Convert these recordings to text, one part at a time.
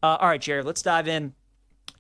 All right, Jared, let's dive in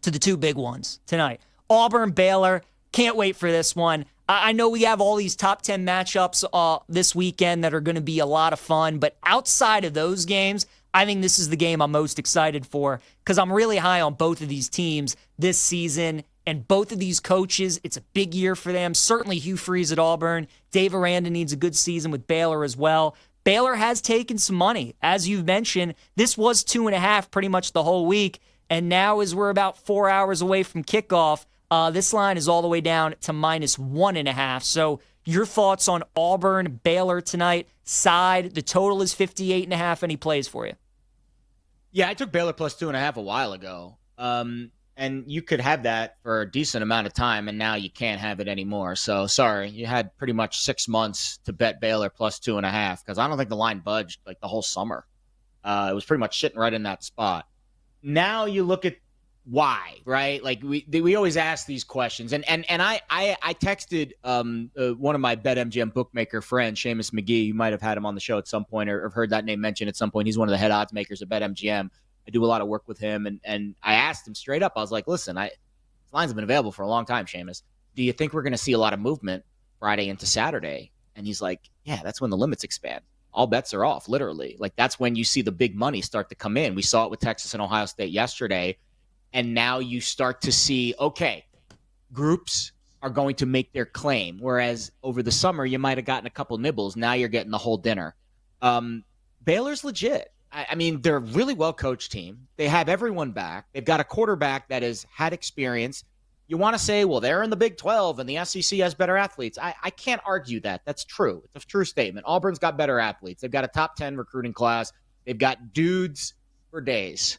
to the two big ones tonight. Auburn, Baylor. Can't wait for this one. I know we have all these top 10 matchups this weekend that are going to be a lot of fun, but outside of those games, I think this is the game I'm most excited for because I'm really high on both of these teams this season and both of these coaches. It's a big year for them. Certainly Hugh Freeze at Auburn. Dave Aranda needs a good season with Baylor as well. Baylor has taken some money. As you've mentioned, this was 2.5 pretty much the whole week, and now as we're about 4 hours away from kickoff, this line is all the way down to -1.5. So your thoughts on Auburn, Baylor tonight? Side, the total is 58.5. Any plays for you? Yeah, I took Baylor plus 2.5 a while ago. And you could have that for a decent amount of time, and now you can't have it anymore. So, sorry, you had pretty much 6 months to bet Baylor plus 2.5 because I don't think the line budged like the whole summer. It was pretty much sitting right in that spot. Now you look at why, right? Like we always ask these questions, and I texted one of my BetMGM bookmaker friends, Seamus McGee. You might have had him on the show at some point, or heard that name mentioned at some point. He's one of the head odds makers at BetMGM. I do a lot of work with him, and I asked him straight up. I was like, listen, this line's been available for a long time, Seamus. Do you think we're going to see a lot of movement Friday into Saturday? And he's like, yeah, that's when the limits expand. All bets are off, literally. Like, that's when you see the big money start to come in. We saw it with Texas and Ohio State yesterday, and now you start to see, okay, groups are going to make their claim, whereas over the summer you might have gotten a couple nibbles. Now you're getting the whole dinner. Baylor's legit. I mean, they're a really well-coached team. They have everyone back. They've got a quarterback that has had experience. You want to say, well, they're in the Big 12 and the SEC has better athletes. I can't argue that. That's true. It's a true statement. Auburn's got better athletes. They've got a top 10 recruiting class. They've got dudes for days.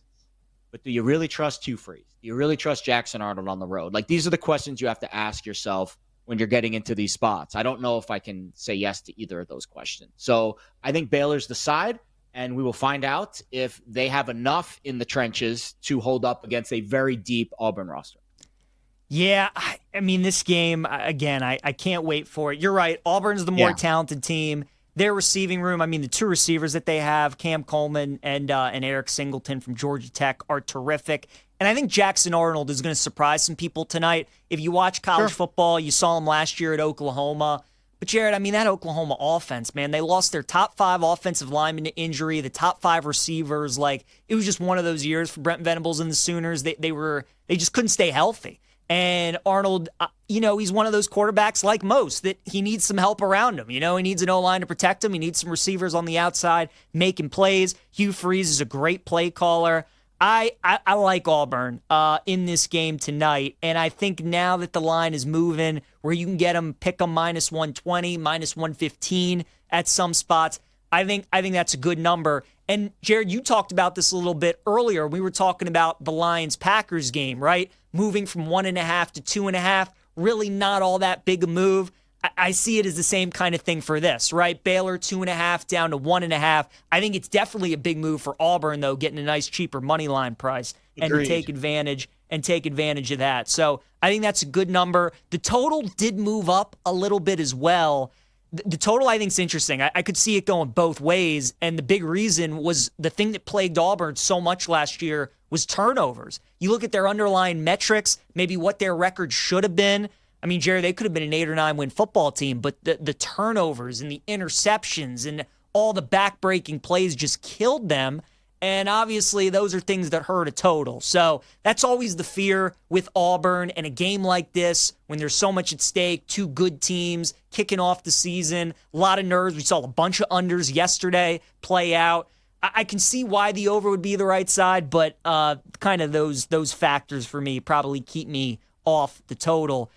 But do you really trust Hugh Freeze? Do you really trust Jackson Arnold on the road? Like, these are the questions you have to ask yourself when you're getting into these spots. I don't know if I can say yes to either of those questions. So I think Baylor's the side. And we will find out if they have enough in the trenches to hold up against a very deep Auburn roster. Yeah, I mean, this game, again, I can't wait for it. You're right. Auburn's the more talented team. Their receiving room, I mean, the two receivers that they have, Cam Coleman and Eric Singleton from Georgia Tech, are terrific. And I think Jackson Arnold is going to surprise some people tonight. If you watch college football, you saw him last year at Oklahoma. But, Jared, I mean, that Oklahoma offense, man, they lost their top 5 offensive linemen to injury, the top 5 receivers. Like, it was just one of those years for Brent Venables and the Sooners. They just couldn't stay healthy. And Arnold, he's one of those quarterbacks like most that he needs some help around him. He needs an O-line to protect him. He needs some receivers on the outside making plays. Hugh Freeze is a great play caller. I like Auburn in this game tonight, and I think now that the line is moving where you can get them, pick them -120, -115 at some spots, I think that's a good number. And, Jared, you talked about this a little bit earlier. We were talking about the Lions-Packers game, right? Moving from 1.5 to 2.5, really not all that big a move. I see it as the same kind of thing for this, right? Baylor 2.5 down to 1.5. I think it's definitely a big move for Auburn, though, getting a nice cheaper money line price and to take advantage of that. So I think that's a good number. The total did move up a little bit as well. The total I think is interesting. I could see it going both ways, and the big reason was the thing that plagued Auburn so much last year was turnovers. You look at their underlying metrics, maybe what their record should have been. I mean, Jerry, they could have been an 8 or 9 win football team, but the turnovers and the interceptions and all the back-breaking plays just killed them. And obviously, those are things that hurt a total. So that's always the fear with Auburn and a game like this when there's so much at stake, two good teams kicking off the season, a lot of nerves. We saw a bunch of unders yesterday play out. I can see why the over would be the right side, but kind of those factors for me probably keep me off the total.